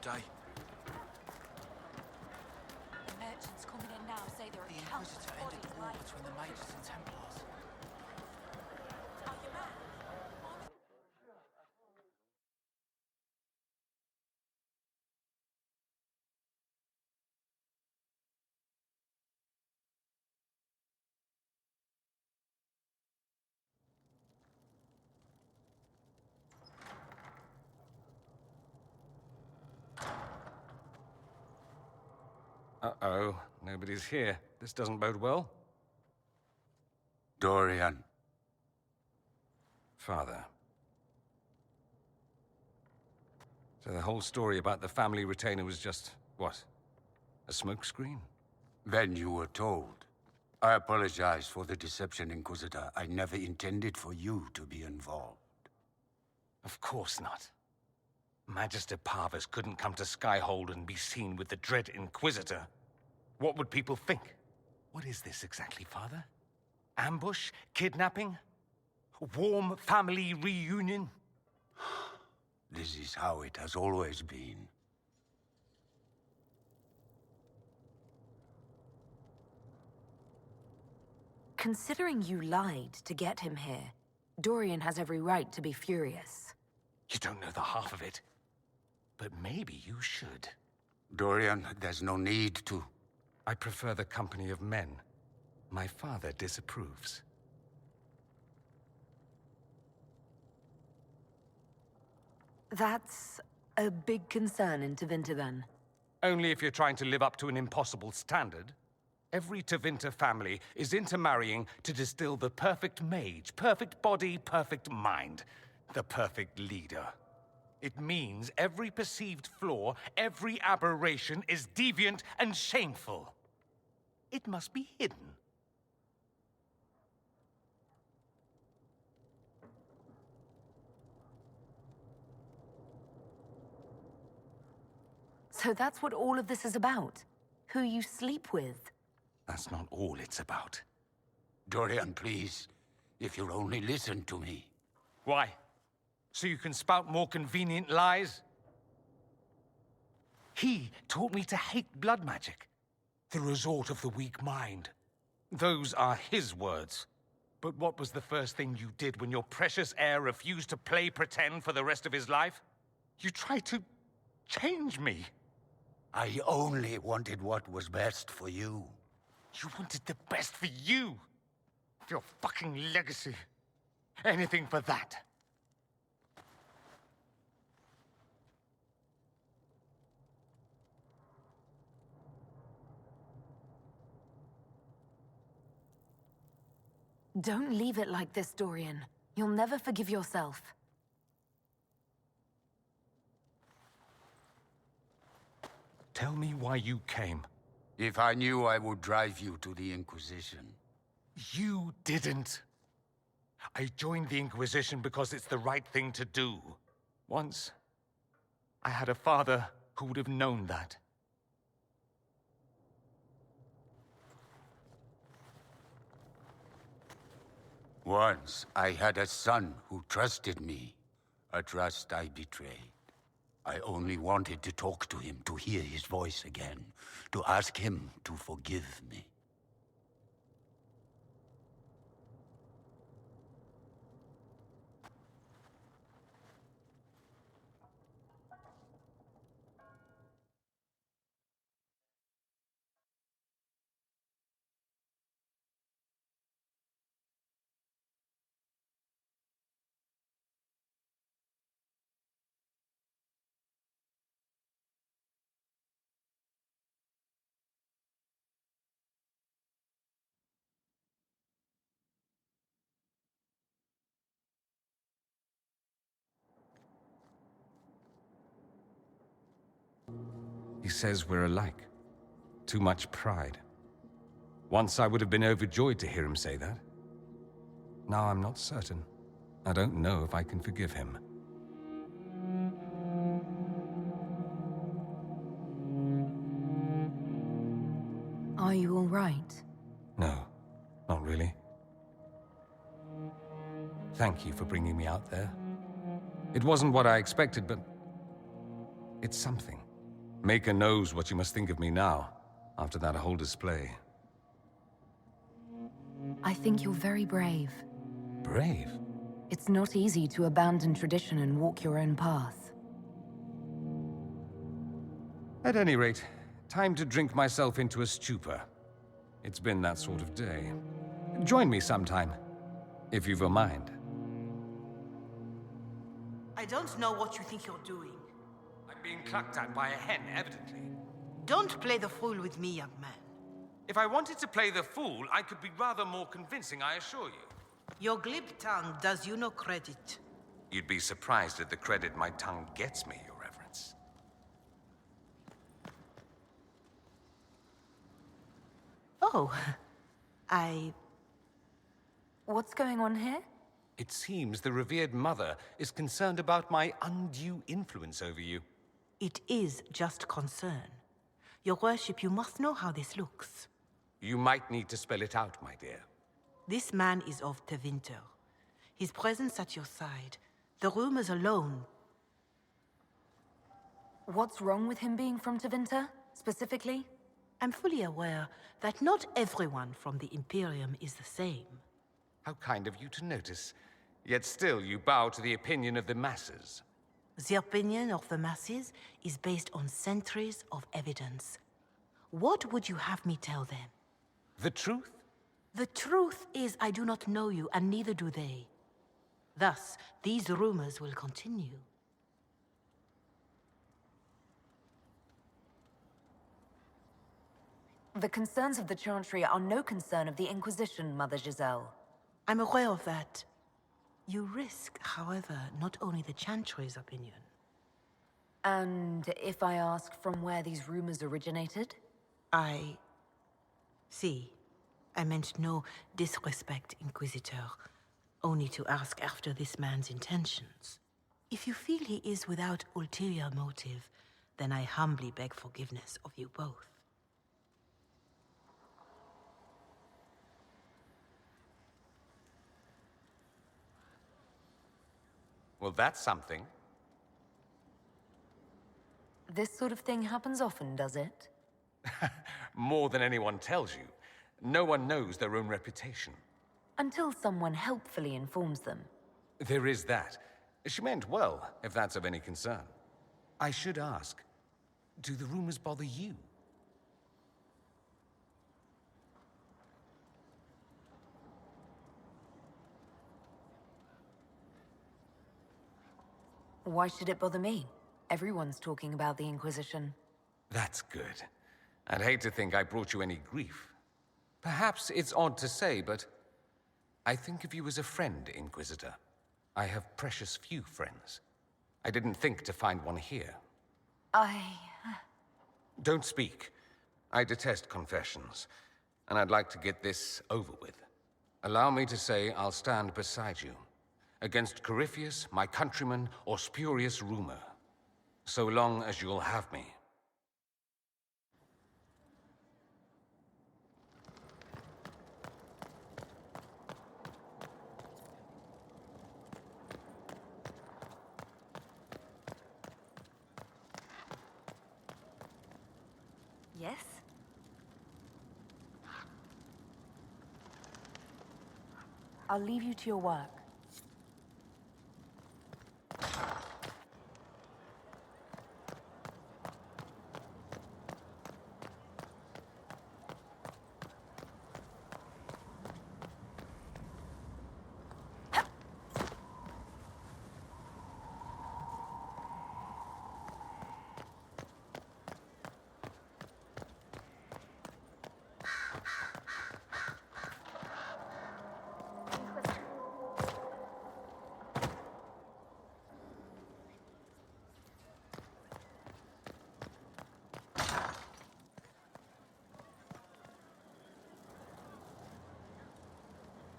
good day. The merchants coming in now say there The are countless Inquisitor ended bodies the war lying. between the Mages and Templars. Are you mad? Uh-oh, nobody's here. This doesn't bode well. Dorian. Father. So the whole story about the family retainer was just, what? A smokescreen? Then you were told. I apologize for the deception, Inquisitor. I never intended for you to be involved. Of course not. Magister Parvus couldn't come to Skyhold and be seen with the dread Inquisitor. What would people think? What is this exactly, Father? Ambush? Kidnapping? Warm family reunion? This is how it has always been. Considering you lied to get him here, Dorian has every right to be furious. You don't know the half of it. But maybe you should. Dorian, there's no need to. I prefer the company of men. My father disapproves. That's a big concern in Tevinter, then. Only if you're trying to live up to an impossible standard. Every Tevinter family is intermarrying to distill the perfect mage, perfect body, perfect mind, the perfect leader. It means every perceived flaw, every aberration is deviant and shameful. It must be hidden. So that's what all of this is about? Who you sleep with? That's not all it's about. Dorian, please. If you'll only listen to me. Why? So you can spout more convenient lies? He taught me to hate blood magic. The resort of the weak mind. Those are his words. But what was the first thing you did when your precious heir refused to play pretend for the rest of his life? You tried to change me. I only wanted what was best for you. You wanted the best for you. For your fucking legacy. Anything for that. Don't leave it like this, Dorian. You'll never forgive yourself. Tell me why you came. If I knew, I would drive you to the Inquisition. You didn't. I joined the Inquisition because it's the right thing to do. Once, I had a father who would have known that. Once, I had a son who trusted me. A trust I betrayed. I only wanted to talk to him, to hear his voice again, to ask him to forgive me. He says we're alike. Too much pride. Once I would have been overjoyed to hear him say that. Now I'm not certain. I don't know if I can forgive him. Are you all right? No, not really. Thank you for bringing me out there. It wasn't what I expected, but it's something. Maker knows what you must think of me now, after that whole display. I think you're very brave. Brave? It's not easy to abandon tradition and walk your own path. At any rate, time to drink myself into a stupor. It's been that sort of day. Join me sometime, if you've a mind. I don't know what you think you're doing. I'm being clucked at by a hen, evidently. Don't play the fool with me, young man. If I wanted to play the fool, I could be rather more convincing, I assure you. Your glib tongue does you no credit. You'd be surprised at the credit my tongue gets me, Your Reverence. Oh, What's going on here? It seems the revered mother is concerned about my undue influence over you. It is just concern. Your worship, you must know how this looks. You might need to spell it out, my dear. This man is of Tevinter. His presence at your side, the rumors alone. What's wrong with him being from Tevinter, specifically? I'm fully aware that not everyone from the Imperium is the same. How kind of you to notice. Yet still you bow to the opinion of the masses. The opinion of the masses is based on centuries of evidence. What would you have me tell them? The truth? The truth is I do not know you, and neither do they. Thus, these rumors will continue. The concerns of the Chantry are no concern of the Inquisition, Mother Giselle. I'm aware of that. You risk, however, not only the Chantry's opinion. And if I ask from where these rumors originated? See, I meant no disrespect, Inquisitor. Only to ask after this man's intentions. If you feel he is without ulterior motive, then I humbly beg forgiveness of you both. Well, that's something. This sort of thing happens often, does it? More than anyone tells you. No one knows their own reputation. Until someone helpfully informs them. There is that. She meant well, if that's of any concern. I should ask, do the rumors bother you? Why should it bother me? Everyone's talking about the Inquisition. That's good. I'd hate to think I brought you any grief. Perhaps it's odd to say, but I think of you as a friend, Inquisitor. I have precious few friends. I didn't think to find one here. Don't speak. I detest confessions, and I'd like to get this over with. Allow me to say I'll stand beside you, against Corypheus, my countryman, or spurious rumor, so long as you'll have me. Yes? I'll leave you to your work.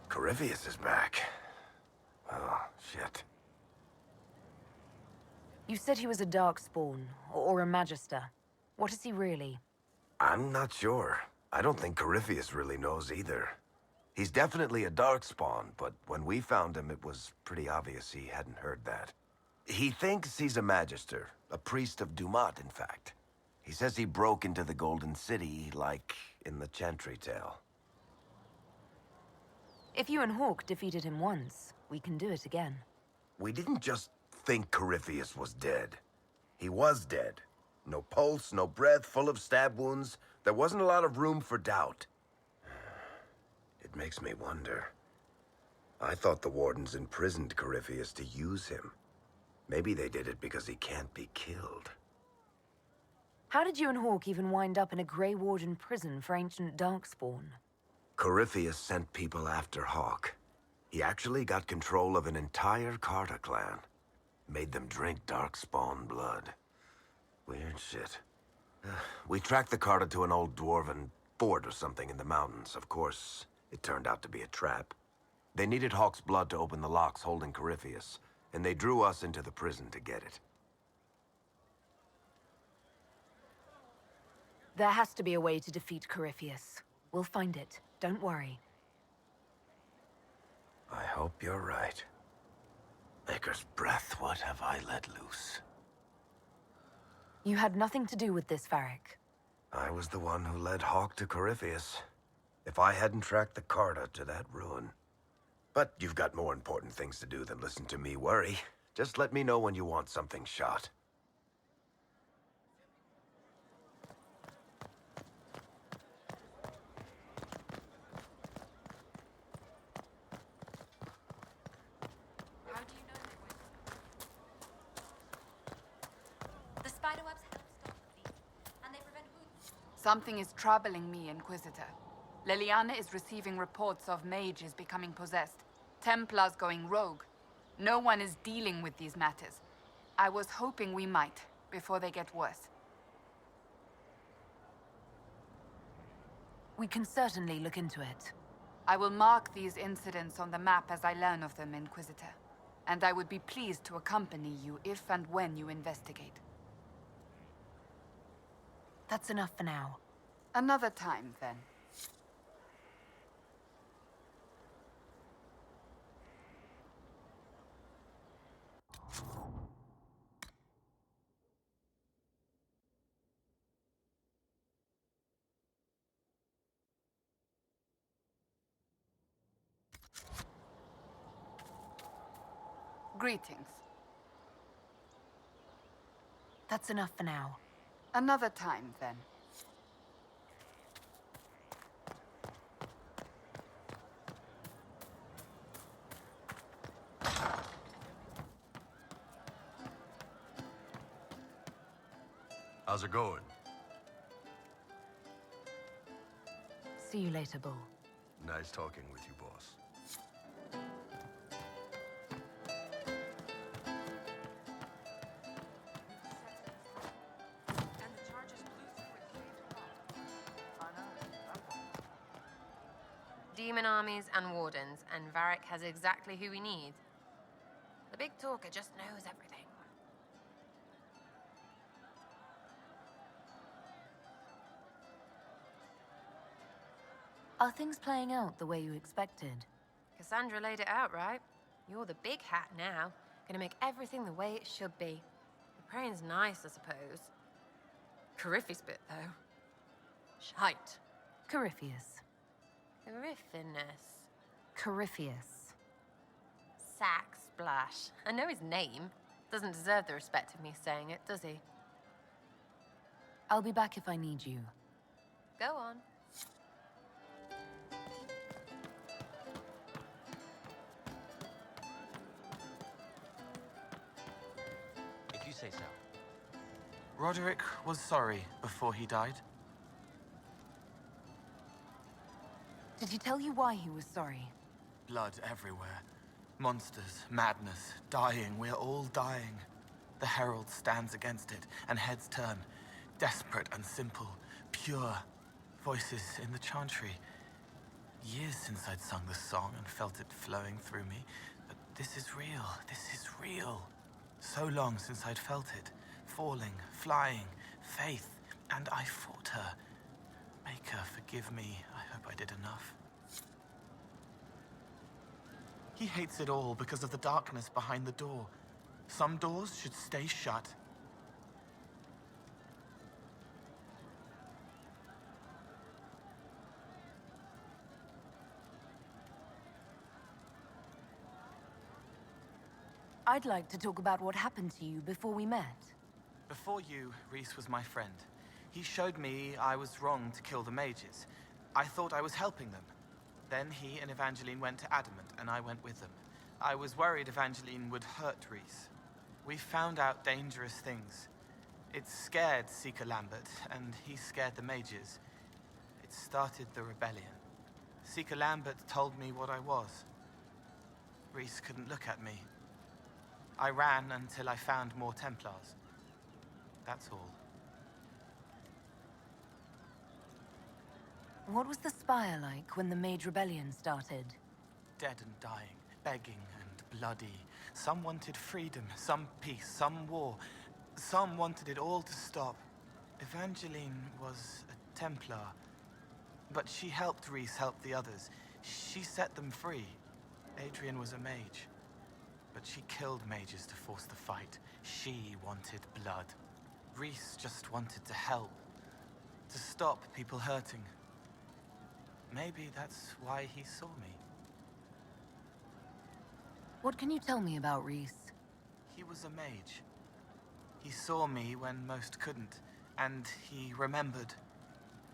Corypheus is back. Oh, shit. You said he was a Darkspawn, or a Magister. What is he really? I'm not sure. I don't think Corypheus really knows either. He's definitely a Darkspawn, but when we found him, it was pretty obvious he hadn't heard that. He thinks he's a Magister, a priest of Dumat, in fact. He says he broke into the Golden City, like in the Chantry tale. If you and Hawke defeated him once, we can do it again. We didn't just think Corypheus was dead. He was dead. No pulse, no breath, full of stab wounds. There wasn't a lot of room for doubt. It makes me wonder. I thought the Wardens imprisoned Corypheus to use him. Maybe they did it because he can't be killed. How did you and Hawke even wind up in a Grey Warden prison for ancient Darkspawn? Corypheus sent people after Hawke. He actually got control of an entire Carta clan. Made them drink Darkspawn blood. Weird shit. We tracked the Carta to an old dwarven fort or something in the mountains. Of course, it turned out to be a trap. They needed Hawke's blood to open the locks holding Corypheus, and they drew us into the prison to get it. There has to be a way to defeat Corypheus. We'll find it. Don't worry. I hope you're right. Maker's breath, what have I let loose? You had nothing to do with this, Varric. I was the one who led Hawke to Corypheus. If I hadn't tracked the Carta to that ruin. But you've got more important things to do than listen to me worry. Just let me know when you want something shot. How do you know they were? The spiderwebs help stop the thief, and they prevent who? Something is troubling me, Inquisitor. Leliana is receiving reports of mages becoming possessed, Templars going rogue. No one is dealing with these matters. I was hoping we might, before they get worse. We can certainly look into it. I will mark these incidents on the map as I learn of them, Inquisitor. And I would be pleased to accompany you if and when you investigate. That's enough for now. Another time, then. Greetings. That's enough for now. Another time, then. How's it going? See you later, Bull. Nice talking with you, boss. Demon armies and wardens, and Varric has exactly who we need. The big talker just knows everything. Are things playing out the way you expected? Cassandra laid it out, right? You're the big hat now. Gonna make everything the way it should be. The praying's nice, I suppose. Corypheus bit, though. Shite. Corypheus. Coryphinus. Corypheus. Sack Splash. I know his name. Doesn't deserve the respect of me saying it, does he? I'll be back if I need you. Go on. If you say so. Roderick was sorry before he died. Did he tell you why he was sorry? Blood everywhere. Monsters, madness, dying. We're all dying. The Herald stands against it, and heads turn. Desperate and simple, pure. Voices in the chantry. Years since I'd sung the song and felt it flowing through me. But this is real. This is real. So long since I'd felt it. Falling, flying, faith. And I fought her. Maker, forgive me. I hope I did enough. He hates it all because of the darkness behind the door. Some doors should stay shut. I'd like to talk about what happened to you before we met. Before you, Rhys was my friend. He showed me I was wrong to kill the mages. I thought I was helping them. Then he and Evangeline went to Adamant, and I went with them. I was worried Evangeline would hurt Rhys. We found out dangerous things. It scared Seeker Lambert, and he scared the mages. It started the rebellion. Seeker Lambert told me what I was. Rhys couldn't look at me. I ran until I found more Templars. That's all. What was the Spire like when the Mage Rebellion started? Dead and dying, begging and bloody. Some wanted freedom, some peace, some war. Some wanted it all to stop. Evangeline was a Templar. But she helped Rhys help the others. She set them free. Adrian was a mage. But she killed mages to force the fight. She wanted blood. Rhys just wanted to help. To stop people hurting. Maybe that's why he saw me. What can you tell me about Rhys? He was a mage. He saw me when most couldn't, and he remembered.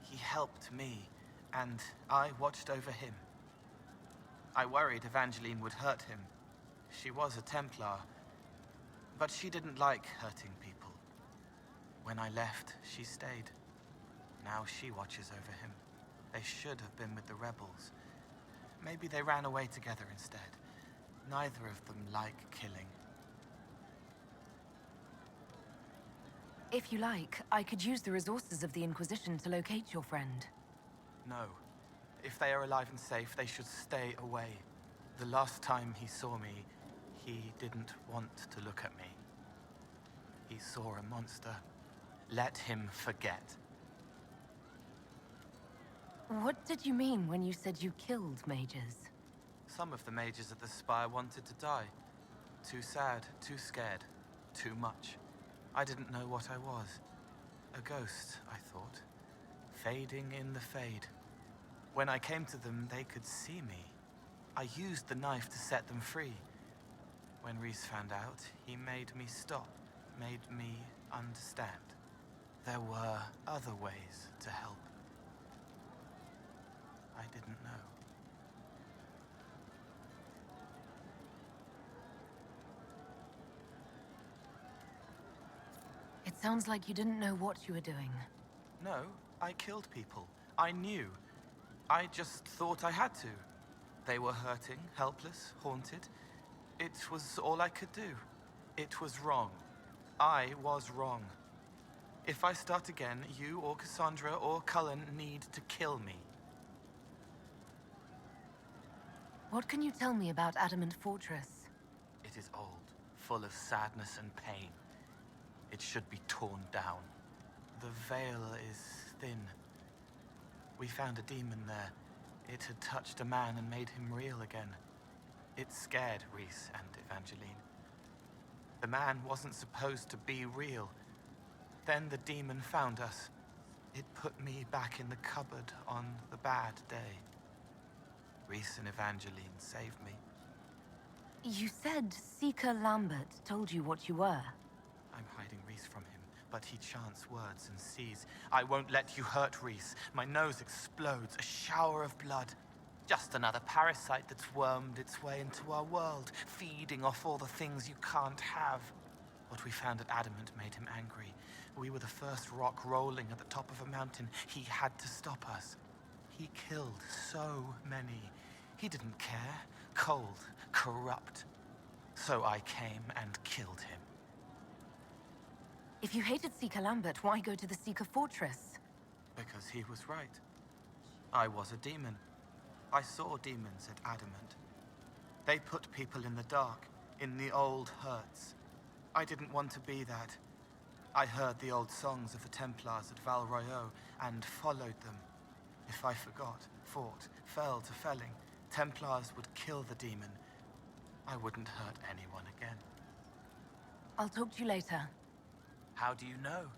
He helped me, and I watched over him. I worried Evangeline would hurt him. She was a Templar, but she didn't like hurting people. When I left, she stayed. Now she watches over him. They should have been with the rebels. Maybe they ran away together instead. Neither of them like killing. If you like, I could use the resources of the Inquisition to locate your friend. No. If they are alive and safe, they should stay away. The last time he saw me, he didn't want to look at me. He saw a monster. Let him forget. What did you mean when you said you killed mages? Some of the mages at the Spire wanted to die. Too sad, too scared, too much. I didn't know what I was. A ghost, I thought. Fading in the fade. When I came to them, they could see me. I used the knife to set them free. When Rhys found out, he made me stop, made me understand. There were other ways to help. I didn't know. It sounds like you didn't know what you were doing. No, I killed people. I knew. I just thought I had to. They were hurting, helpless, haunted. It was all I could do. It was wrong. I was wrong. If I start again, you or Cassandra or Cullen need to kill me. What can you tell me about Adamant Fortress? It is old, full of sadness and pain. It should be torn down. The veil is thin. We found a demon there. It had touched a man and made him real again. It scared Rhys and Evangeline. The man wasn't supposed to be real. Then the demon found us. It put me back in the cupboard on the bad day. Rhys and Evangeline saved me. You said Seeker Lambert told you what you were. I'm hiding Rhys from him, but he chants words and sees. I won't let you hurt Rhys. My nose explodes, a shower of blood. Just another parasite that's wormed its way into our world, feeding off all the things you can't have. What we found at Adamant made him angry. We were the first rock rolling at the top of a mountain. He had to stop us. He killed so many. He didn't care. Cold, corrupt. So I came and killed him. If you hated Seeker Lambert, why go to the Seeker Fortress? Because he was right. I was a demon. I saw demons at Adamant. They put people in the dark, in the old hurts. I didn't want to be that. I heard the old songs of the Templars at Val Royeaux and followed them. If I forgot, fought, fell to felling, Templars would kill the demon. I wouldn't hurt anyone again. I'll talk to you later. How do you know?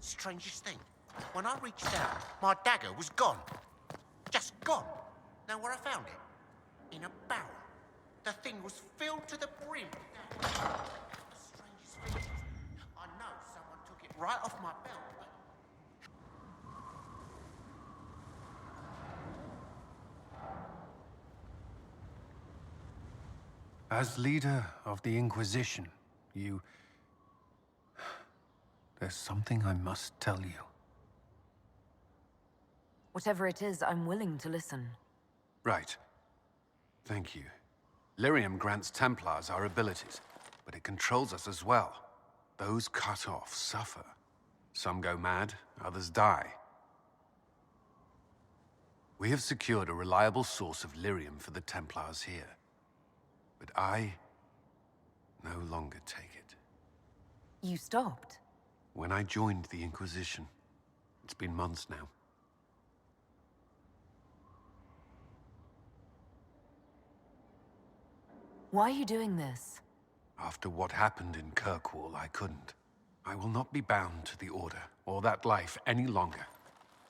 Strangest thing. When I reached out, my dagger was gone. Just gone. Know where I found it? In a barrel. The thing was filled to the brim. The strangest thing. I know someone took it right off my belt, but... As leader of the Inquisition, you... There's something I must tell you. Whatever it is, I'm willing to listen. Right. Thank you. Lyrium grants Templars our abilities, but it controls us as well. Those cut off suffer. Some go mad, others die. We have secured a reliable source of lyrium for the Templars here. But I no longer take it. You stopped? When I joined the Inquisition. It's been months now. Why are you doing this? After what happened in Kirkwall, I couldn't. I will not be bound to the Order, or that life any longer.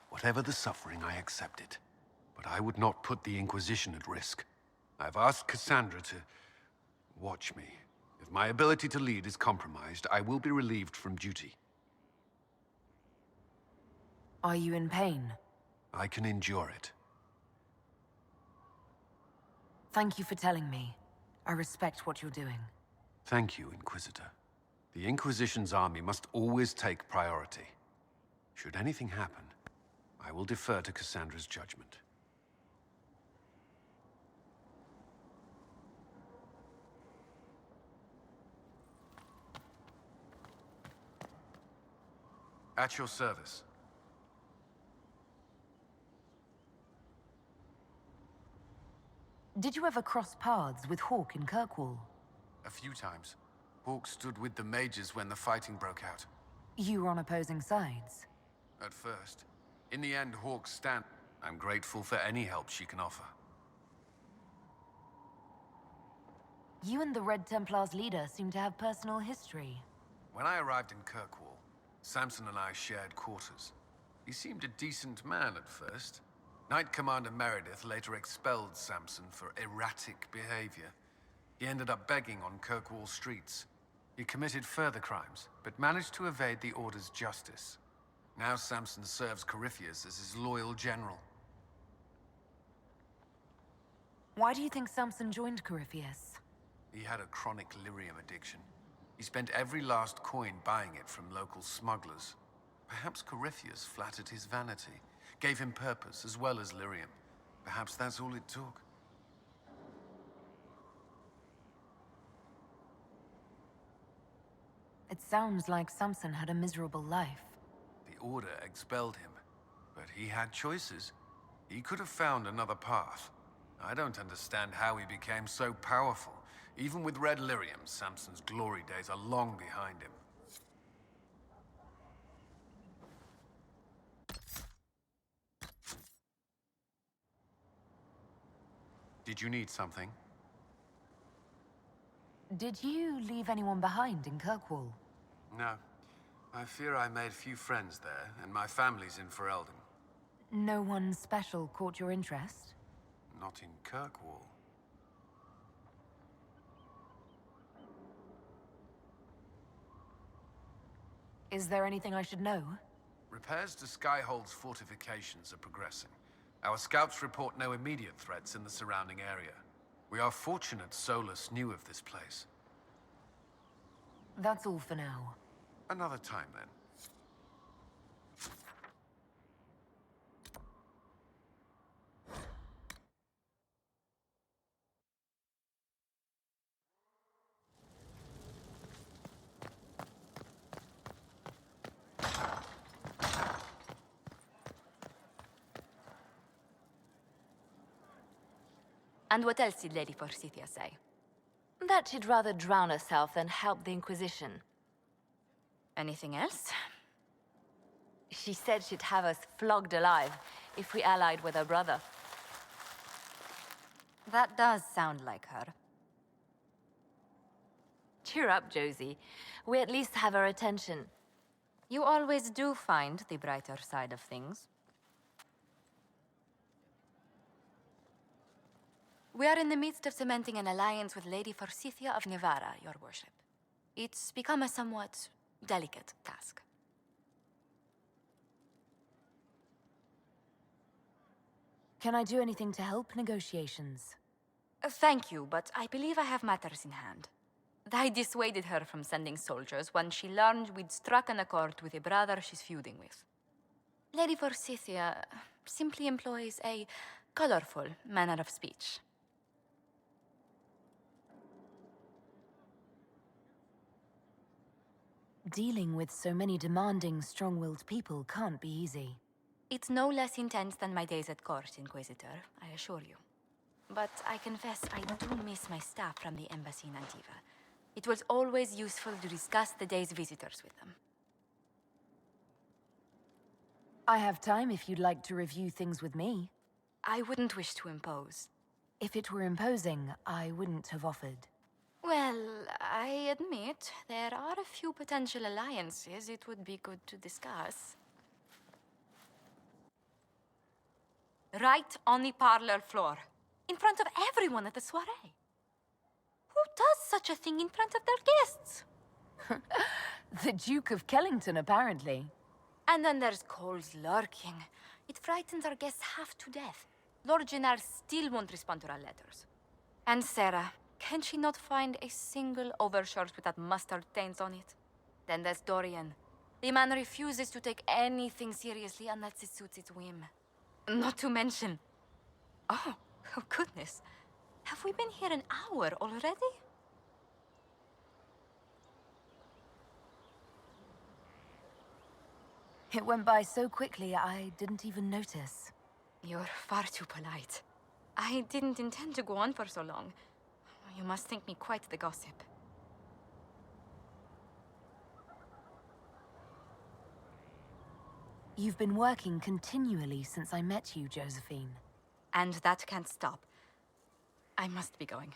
Whatever the suffering, I accept it. But I would not put the Inquisition at risk. I've asked Cassandra to watch me. If my ability to lead is compromised, I will be relieved from duty. Are you in pain? I can endure it. Thank you for telling me. I respect what you're doing. Thank you, Inquisitor. The Inquisition's army must always take priority. Should anything happen, I will defer to Cassandra's judgment. At your service. Did you ever cross paths with Hawke in Kirkwall? A few times. Hawke stood with the mages when the fighting broke out. You were on opposing sides? At first. In the end, Hawke's stand. I'm grateful for any help she can offer. You and the Red Templar's leader seem to have personal history. When I arrived in Kirkwall, Samson and I shared quarters. He seemed a decent man at first. Knight Commander Meredith later expelled Samson for erratic behavior. He ended up begging on Kirkwall streets. He committed further crimes, but managed to evade the Order's justice. Now Samson serves Corypheus as his loyal general. Why do you think Samson joined Corypheus? He had a chronic lyrium addiction. He spent every last coin buying it from local smugglers. Perhaps Corypheus flattered his vanity, gave him purpose as well as lyrium. Perhaps that's all it took. It sounds like Samson had a miserable life. The Order expelled him, but he had choices. He could have found another path. I don't understand how he became so powerful. Even with red lyrium, Samson's glory days are long behind him. Did you need something? Did you leave anyone behind in Kirkwall? No. I fear I made few friends there, and my family's in Ferelden. No one special caught your interest? Not in Kirkwall. Is there anything I should know? Repairs to Skyhold's fortifications are progressing. Our scouts report no immediate threats in the surrounding area. We are fortunate Solus knew of this place. That's all for now. Another time, then. And what else did Lady Forsythia say? That she'd rather drown herself than help the Inquisition. Anything else? She said she'd have us flogged alive if we allied with her brother. That does sound like her. Cheer up, Josie. We at least have her attention. You always do find the brighter side of things. We are in the midst of cementing an alliance with Lady Forsythia of Nevada, your worship. It's become a somewhat delicate task. Can I do anything to help negotiations? Thank you, but I believe I have matters in hand. I dissuaded her from sending soldiers when she learned we'd struck an accord with a brother she's feuding with. Lady Forsythia simply employs a colorful manner of speech. Dealing with so many demanding, strong-willed people can't be easy. It's no less intense than my days at court, Inquisitor, I assure you. But I confess I do miss my staff from the embassy in Antiva. It was always useful to discuss the day's visitors with them. I have time if you'd like to review things with me. I wouldn't wish to impose. If it were imposing, I wouldn't have offered. Well, I admit there are a few potential alliances it would be good to discuss. Right on the parlor floor, in front of everyone at the soiree. Who does such a thing in front of their guests? The Duke of Kellington, apparently. And then there's Cole's lurking. It frightens our guests half to death. Lord Gennard still won't respond to our letters. And Sarah, can she not find a single overshirt without mustard stains on it? Then there's Dorian. The man refuses to take anything seriously unless it suits its whim. Not to mention... Oh goodness. Have we been here an hour already? It went by so quickly, I didn't even notice. You're far too polite. I didn't intend to go on for so long. You must think me quite the gossip. You've been working continually since I met you, Josephine. And that can't stop. I must be going.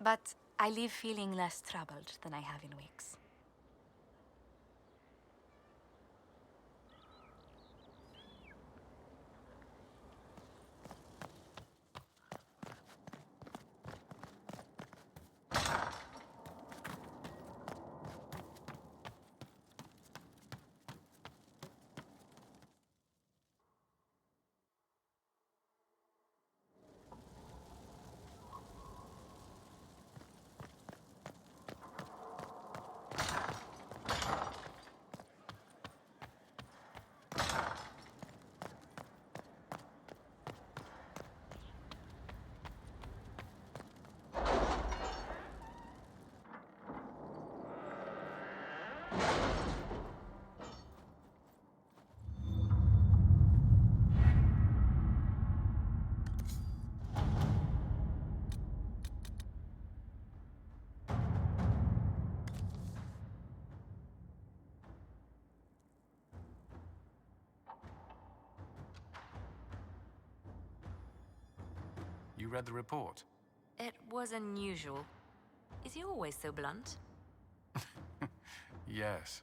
But I leave feeling less troubled than I have in weeks. You read the report? It was unusual. Is he always so blunt? Yes.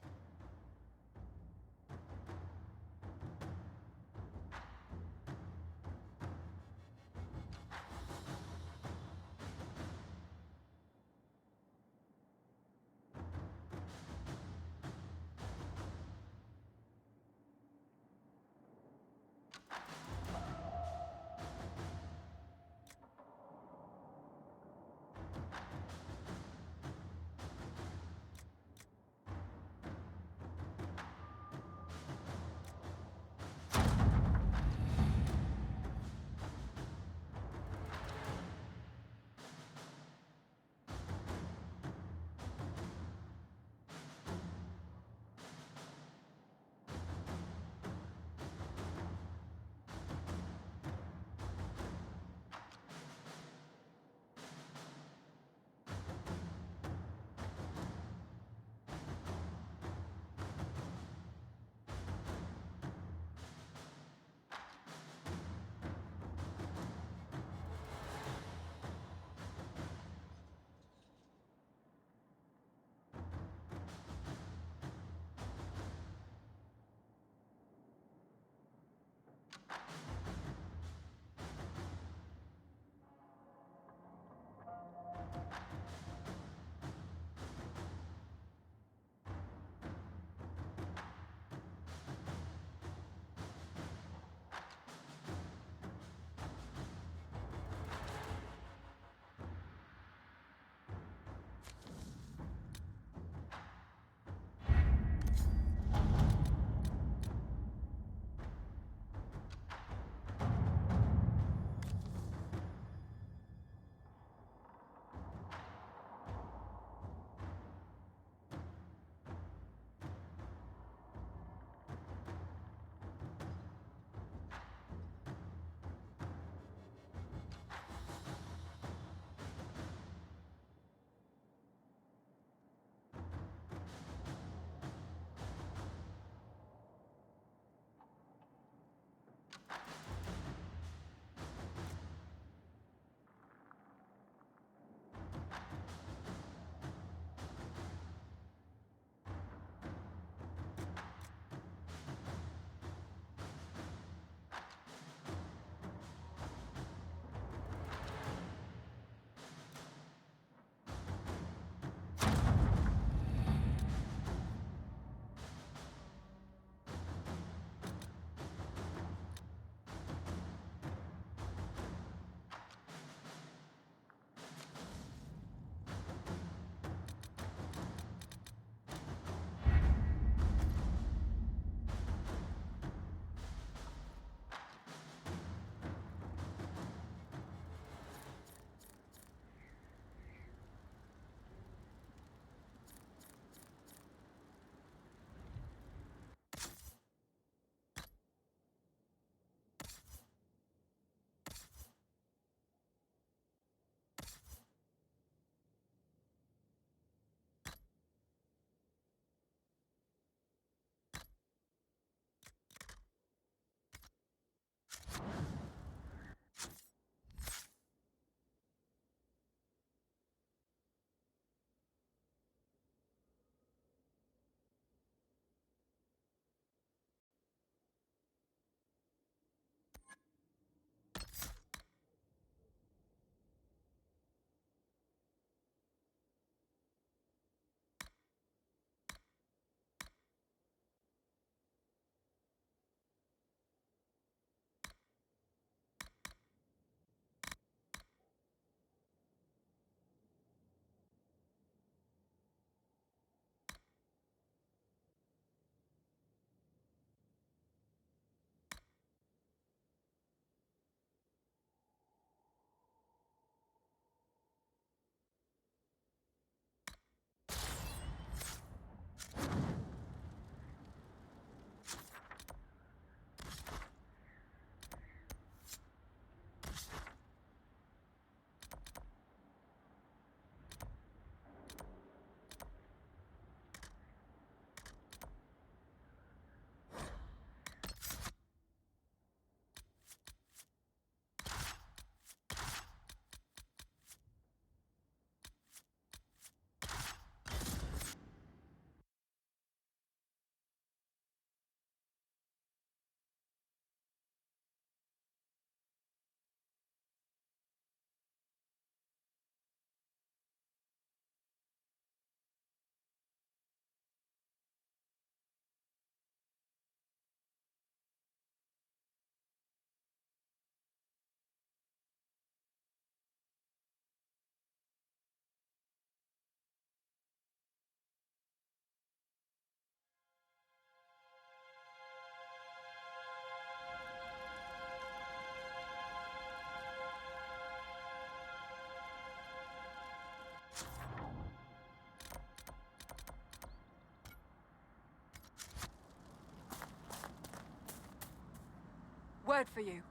word for you.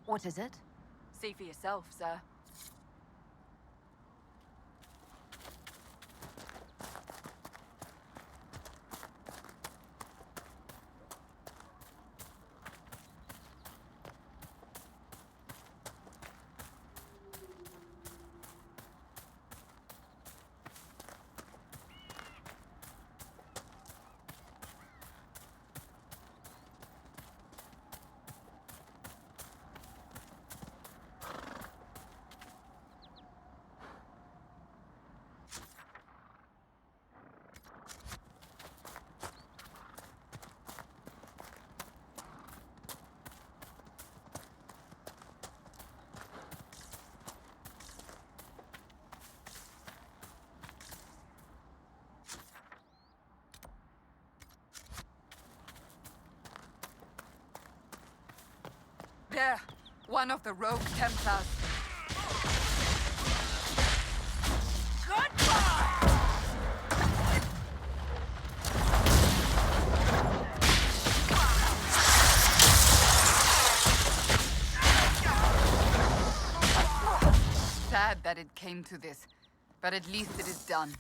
What is it? See for yourself, sir. There, one of the rogue Templars. Sad that it came to this, but at least it is done.